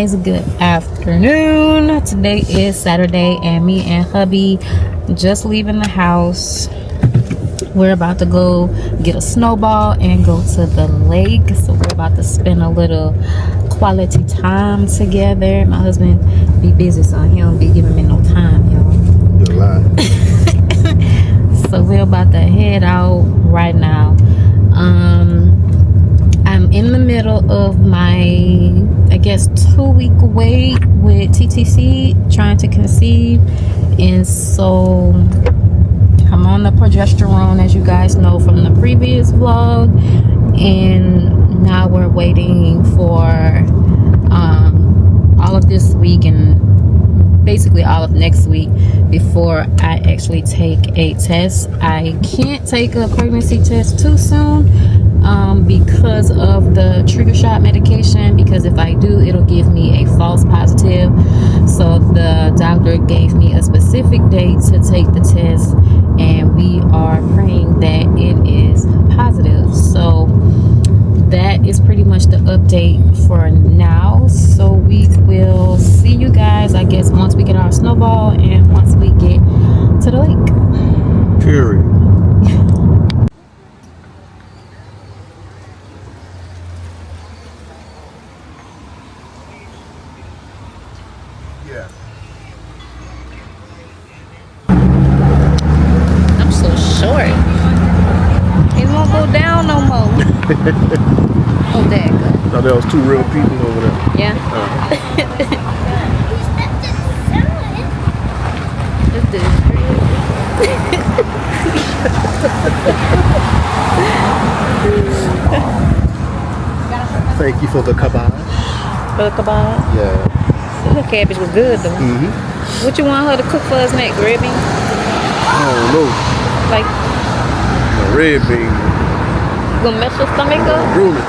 guys, good afternoon. Today is Saturday and me and hubby just leaving the house. We're about to go get a snowball and go to the lake, so we're about to spend a little quality time together. My husband be busy, so he don't be giving me no time, y'all. You're lying. So we're about to head out right now. I'm in the middle of my, I guess, 2-week wait with TTC, trying to conceive, and so I'm on the progesterone, as you guys know from the previous vlog, and now we're waiting for all of this week and basically all of next week before I actually take a test. I can't take a pregnancy test too soon because of the trigger shot medication, because if I do, it'll give me a false positive. So the doctor gave me a specific date to take the test, and we are praying that it is positive. So that is pretty much the update for now. So we will see you guys, I guess, once we get our snowball and once we get to the lake. Period. Yeah. I'm so short. It won't go down no more. Oh, there it goes. No, there was two real people over there. Yeah. Let's do this. Thank you for the kebab. For the kebab? Yeah. That cabbage was good though. Mm-hmm. What you want her to cook for us next? Red beans? I don't know. Like, The red bean. you gonna mess your stomach up? Ruling.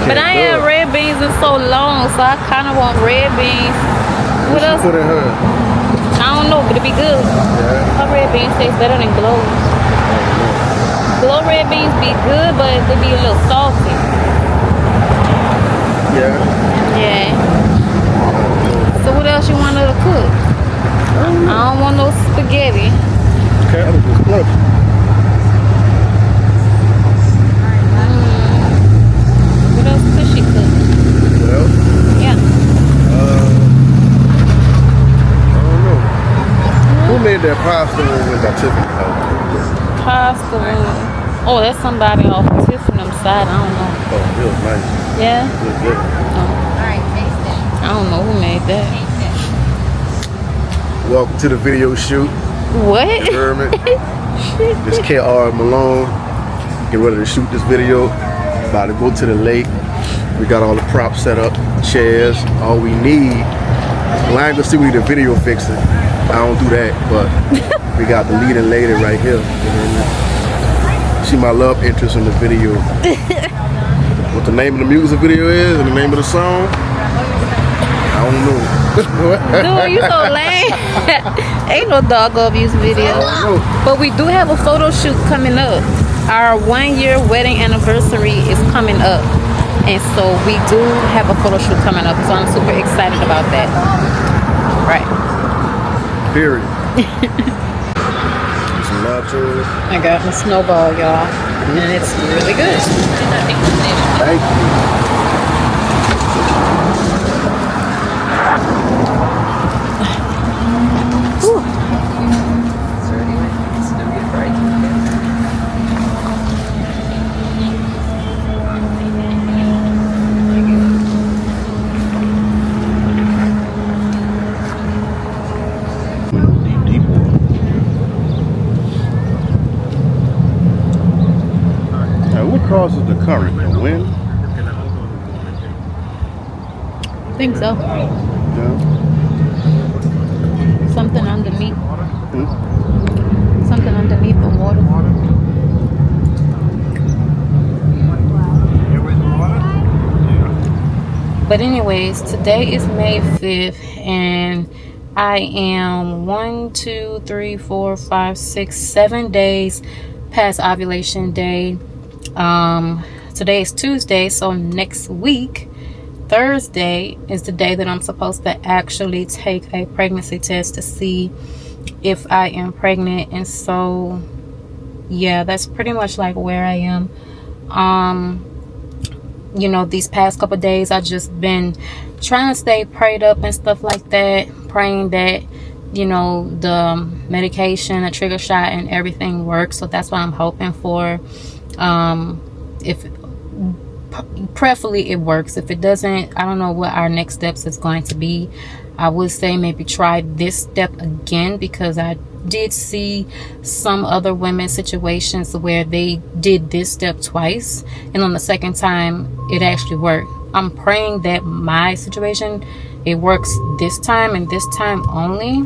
But I ain't had red beans in so long, so I kind of want red beans. What else? Put in her. I don't know, but it'd be good. Yeah. Her red beans taste better than Glow's. Glow red beans be good, but they be a little salty. Yeah. Yeah. So what else you want her to cook? I don't want no spaghetti. Okay, I'm just close. What else could she cook? Well, Yeah. I don't know. Who made that pasta with that Tiffany house? Pasta room. Oh, that's somebody off Tiffany's side. I don't know. Oh, it was nice. Yeah? It was good. I don't know who made that. Welcome to the video shoot. What? You heard me? This KR Malone. Get ready to shoot this video. About to go to the lake. We got all the props set up, chairs, all we need. Well, I ain't gonna see we need a video fixer. I don't do that, but we got the leading lady right here. You know what I mean? She my love interest in the video. What the name of the music video is and the name of the song, I don't know. Dude, you so lame. Ain't no doggone music video. I don't know. But we do have a photo shoot coming up. Our 1-year wedding anniversary is coming up. And so we do have a photo shoot coming up. So I'm super excited about that. Right. Period. Some nachos. I got my snowball, y'all. And it's really good. Thank you. Whew. Deep water. Now, what causes the current? The wind? I think so. Yeah. Something underneath. Hmm? Something underneath the water. But anyways, today is May 5th and I am 7 days past ovulation day. Today is Tuesday, so next week Thursday is the day that I'm supposed to actually take a pregnancy test to see if I am pregnant. And so yeah, that's pretty much like where I am. You know, these past couple days I just been trying to stay prayed up and stuff like that, praying that, you know, the medication, the trigger shot and everything works. So that's what I'm hoping for. If preferably it works. If it doesn't, I don't know what our next steps is going to be. I would say maybe try this step again, because I did see some other women's situations where they did this step twice, and on the second time it actually worked. I'm praying that my situation, it works this time and this time only.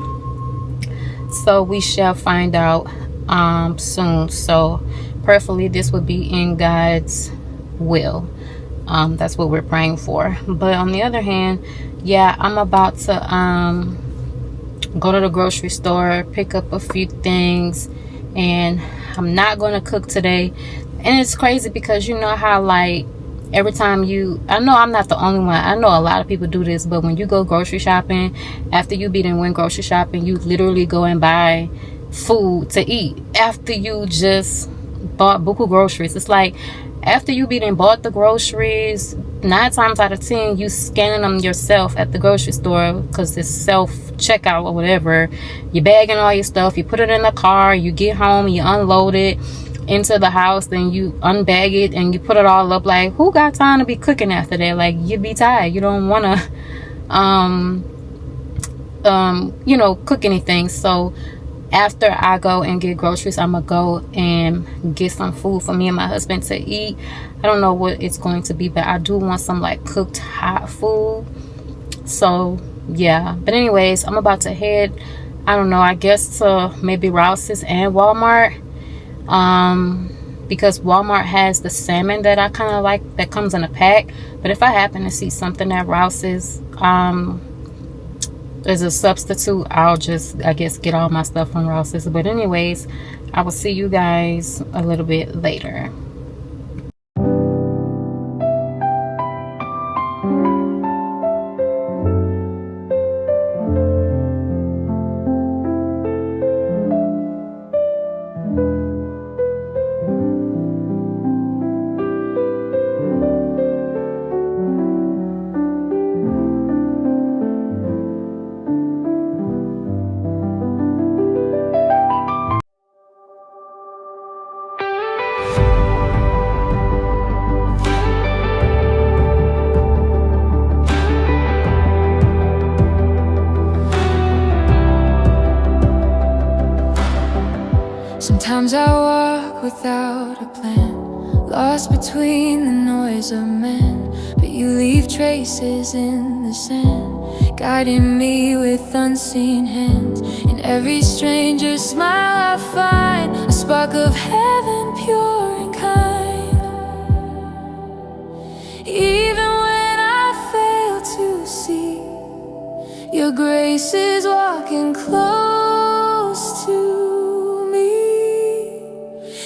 So we shall find out soon. So prayerfully this would be in God's will. That's what we're praying for. But on the other hand, yeah, I'm about to go to the grocery store, pick up a few things, and I'm not going to cook today. And it's crazy because you know how, like, every time I know I'm not the only one, I know a lot of people do this, but when you go grocery shopping, after you be done went grocery shopping, you literally go and buy food to eat after you just bought buku groceries. It's like, after you be done bought the groceries, 9 times out of 10 you scanning them yourself at the grocery store, because it's self checkout or whatever. You bagging all your stuff, you put it in the car, you get home, you unload it into the house, then you unbag it and you put it all up. Like, who got time to be cooking after that? Like, you be tired, you don't want to you know, cook anything. So after I go and get groceries, I'm gonna go and get some food for me and my husband to eat. I don't know what it's going to be, but I do want some like cooked hot food. So yeah, but anyways, I'm about to head, I don't know, I guess to maybe Rouse's and Walmart, because Walmart has the salmon that I kind of like, that comes in a pack. But if I happen to see something at Rouse's as a substitute, I'll just, I guess, get all my stuff from Rouse's. But anyways, I will see you guys a little bit later. Sometimes I walk without a plan, lost between the noise of men, but you leave traces in the sand, guiding me with unseen hands. In every stranger's smile I find a spark of heaven, pure and kind. Even when I fail to see, your grace is walking close to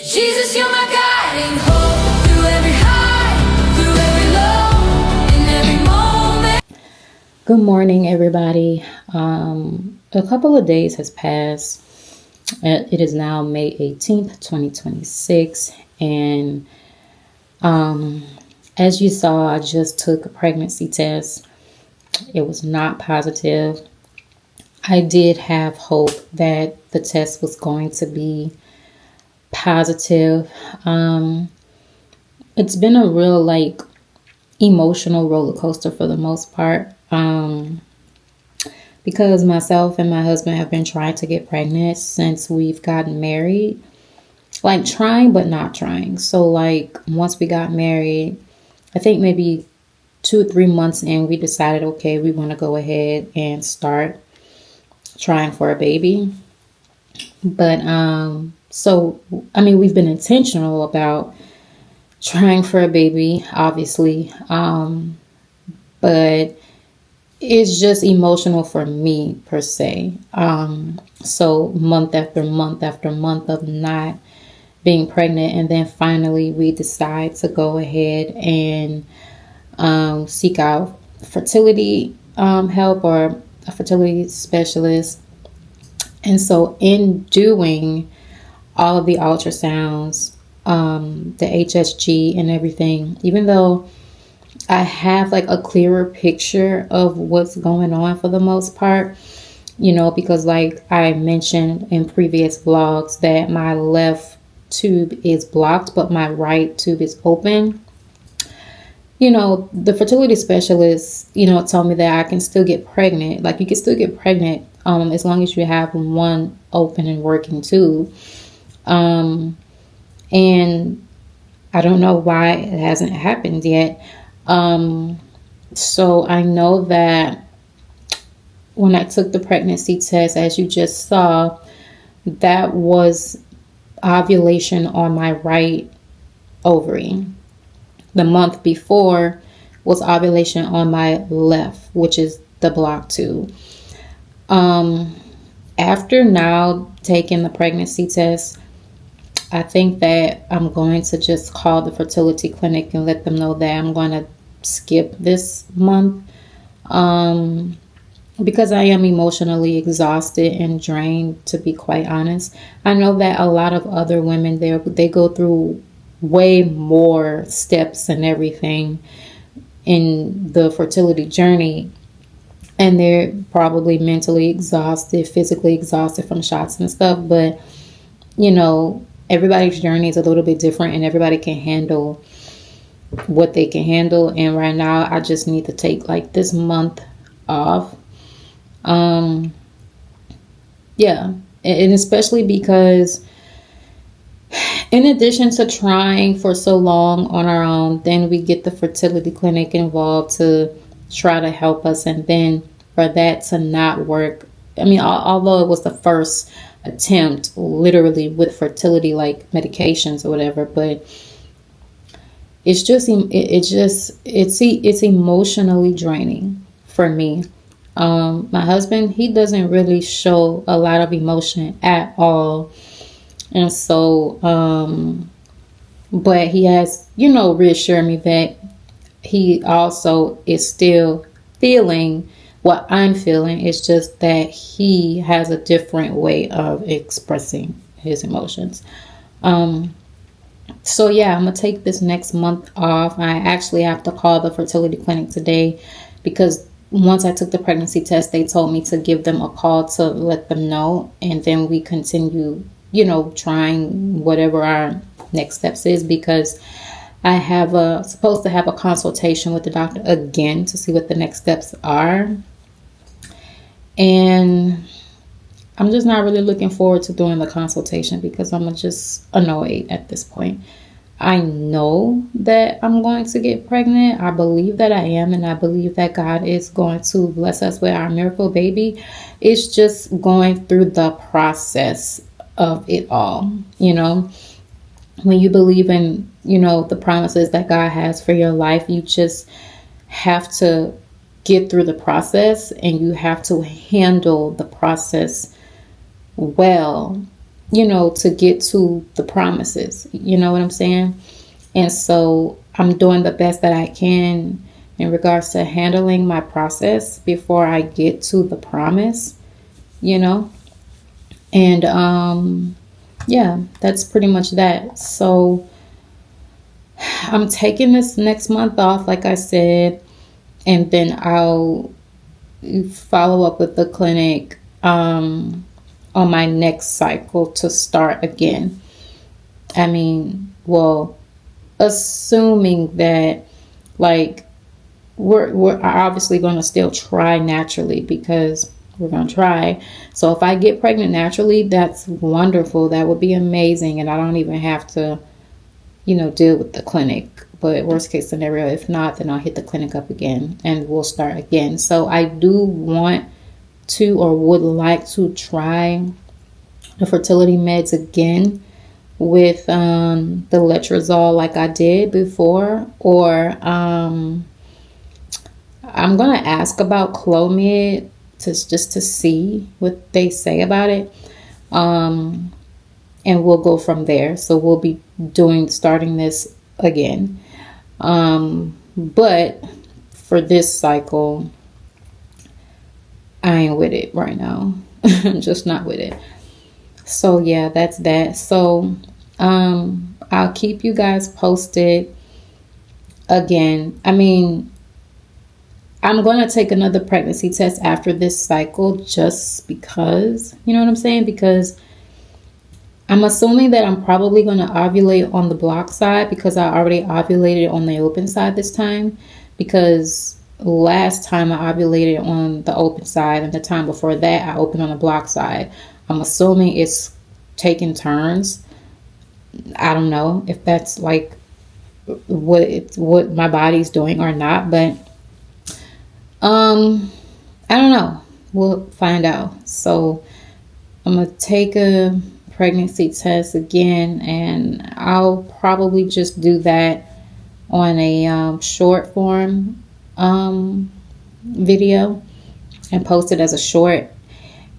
Jesus. You're my guiding hope through every high, through every low, in every moment. Good morning, everybody. A couple of days has passed. It is now May 18th, 2026. And as you saw, I just took a pregnancy test. It was not positive. I did have hope that the test was going to be positive. It's been a real, like, emotional roller coaster for the most part, because myself and my husband have been trying to get pregnant since we've gotten married. Like, trying but not trying. So like, once we got married, I think maybe 2 or 3 months in, we decided, okay, we want to go ahead and start trying for a baby. But so, I mean, we've been intentional about trying for a baby, obviously. But it's just emotional for me, per se. So month after month after month of not being pregnant. And then finally we decide to go ahead and seek out fertility help or a fertility specialist. And so in doing all of the ultrasounds, the HSG and everything, even though I have like a clearer picture of what's going on for the most part, because like I mentioned in previous vlogs that my left tube is blocked, but my right tube is open. The fertility specialist, told me that I can still get pregnant. Like you can still get pregnant as long as you have one open and working tube. And I don't know why it hasn't happened yet. So I know that when I took the pregnancy test, as you just saw, that was ovulation on my right ovary. The month before was ovulation on my left, which is the block tube. After now taking the pregnancy test, I think that I'm going to just call the fertility clinic and let them know that I'm going to skip this month. Because I am emotionally exhausted and drained, to be quite honest. I know that a lot of other women they go through way more steps and everything in the fertility journey, and they're probably mentally exhausted, physically exhausted from shots and stuff. But everybody's journey is a little bit different, and everybody can handle what they can handle. And right now I just need to take like this month off. And especially because in addition to trying for so long on our own, then we get the fertility clinic involved to try to help us, and then for that to not work. I mean, although it was the first attempt literally with fertility like medications or whatever, but it's emotionally draining for me. My husband, he doesn't really show a lot of emotion at all. And so, but he has, reassured me that he also is still feeling what I'm feeling. It's just that he has a different way of expressing his emotions. So yeah, I'm going to take this next month off. I actually have to call the fertility clinic today because once I took the pregnancy test, they told me to give them a call to let them know. And then we continue, trying whatever our next steps is, because I have supposed to have a consultation with the doctor again to see what the next steps are. And I'm just not really looking forward to doing the consultation because I'm just annoyed at this point. I know that I'm going to get pregnant. I believe that I am, and I believe that God is going to bless us with our miracle baby. It's just going through the process of it all. When you believe in, the promises that God has for your life, you just have to get through the process, and you have to handle the process well, to get to the promises. You know what I'm saying? And so I'm doing the best that I can in regards to handling my process before I get to the promise, and that's pretty much that. So I'm taking this next month off, like I said, and then I'll follow up with the clinic on my next cycle to start again. I mean, well, assuming that like we're obviously going to still try naturally, because we're going to try. So if I get pregnant naturally, that's wonderful. That would be amazing. And I don't even have to, deal with the clinic. But worst case scenario, if not, then I'll hit the clinic up again and we'll start again. So I do want to, or would like to, try the fertility meds again with the Letrozole like I did before. Or I'm going to ask about Clomid just to see what they say about it. And we'll go from there. So we'll be starting this again. But for this cycle, I ain't with it right now. I'm just not with it. So yeah, that's that. So I'll keep you guys posted. Again, I mean, I'm going to take another pregnancy test after this cycle just because, you know what I'm saying? Because I'm assuming that I'm probably going to ovulate on the block side because I already ovulated on the open side this time. Because last time I ovulated on the open side and the time before that I opened on the block side. I'm assuming it's taking turns. I don't know if that's like what my body's doing or not, but I don't know. We'll find out. So I'm gonna take a pregnancy test again, and I'll probably just do that on a short form video and post it as a short,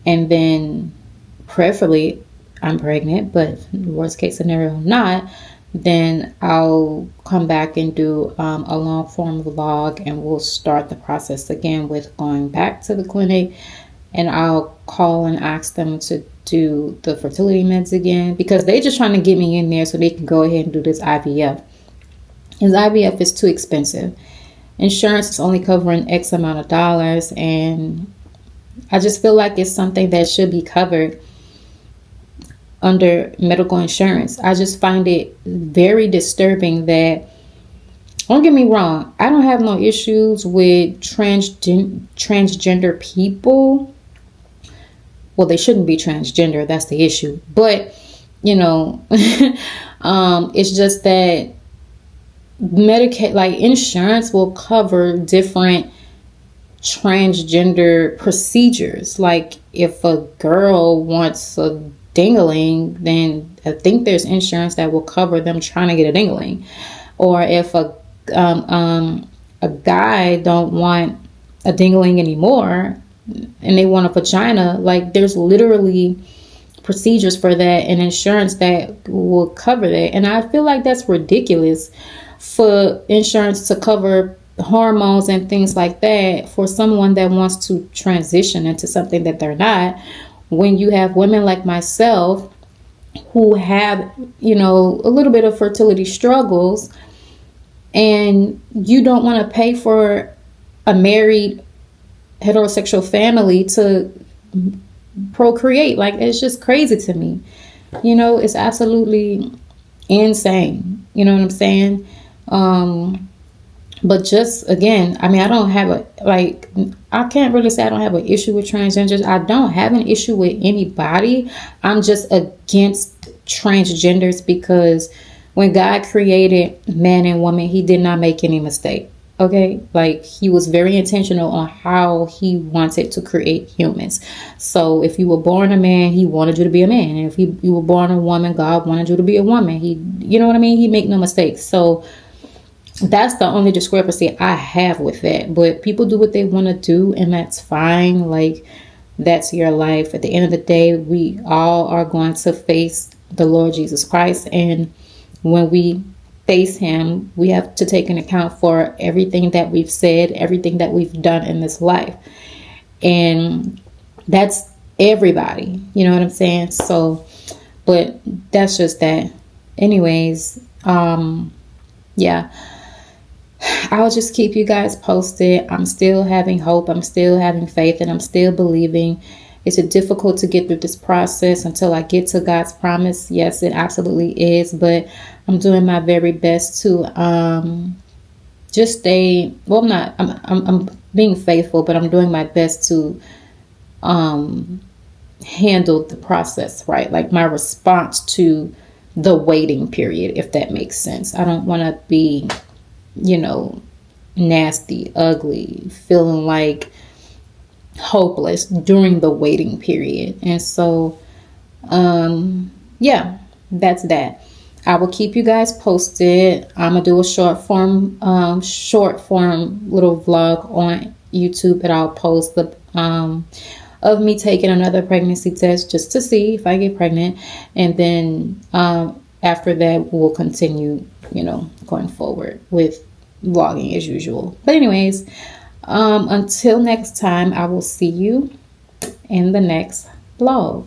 and then preferably I'm pregnant, but worst case scenario not, then I'll come back and do a long form vlog, and we'll start the process again with going back to the clinic, and I'll call and ask them to do the fertility meds again because they just trying to get me in there so they can go ahead and do this IVF. Because IVF is too expensive. Insurance is only covering X amount of dollars, and I just feel like it's something that should be covered under medical insurance. I just find it very disturbing that, don't get me wrong, I don't have no issues with transgender people. Well, they shouldn't be transgender, that's the issue. But, you know, it's just that Medicaid, like insurance will cover different transgender procedures. Like if a girl wants a dingling, then I think there's insurance that will cover them trying to get a dingling. Or if a guy don't want a dingling anymore and they want a vagina, like there's literally procedures for that and insurance that will cover that. And I feel like that's ridiculous for insurance to cover hormones and things like that for someone that wants to transition into something that they're not, when you have women like myself who have, you know, a little bit of fertility struggles, and you don't want to pay for a married heterosexual family to procreate. Like, it's just crazy to me. You know, it's absolutely insane. You know what I'm saying? But just, again, I mean, I don't have I can't really say I don't have an issue with transgenders. I don't have an issue with anybody. I'm just against transgenders because when God created man and woman, he did not make any mistake. Okay? Like, he was very intentional on how he wanted to create humans. So if you were born a man, he wanted you to be a man. And if you were born a woman, God wanted you to be a woman. You know what I mean? He make no mistakes. So that's the only discrepancy I have with that. But people do what they want to do, and that's fine. Like, that's your life. At the end of the day, we all are going to face the Lord Jesus Christ. And when we face him, we have to take into account for everything that we've said, everything that we've done in this life. And that's everybody. You know what I'm saying? So, but that's just that. Anyways, yeah. I'll just keep you guys posted. I'm still having hope. I'm still having faith, and I'm still believing. Is it difficult to get through this process until I get to God's promise? Yes, it absolutely is. But I'm doing my very best to just stay. Well, I'm being faithful, but I'm doing my best to handle the process, right? Like my response to the waiting period, if that makes sense. I don't want to be, you know, nasty, ugly, feeling like hopeless during the waiting period. And so, yeah, that's that. I will keep you guys posted. I'm gonna do a short form little vlog on YouTube that I'll post of me taking another pregnancy test just to see if I get pregnant, and then after that we'll continue, you know, going forward with vlogging as usual. But anyways, until next time, I will see you in the next vlog.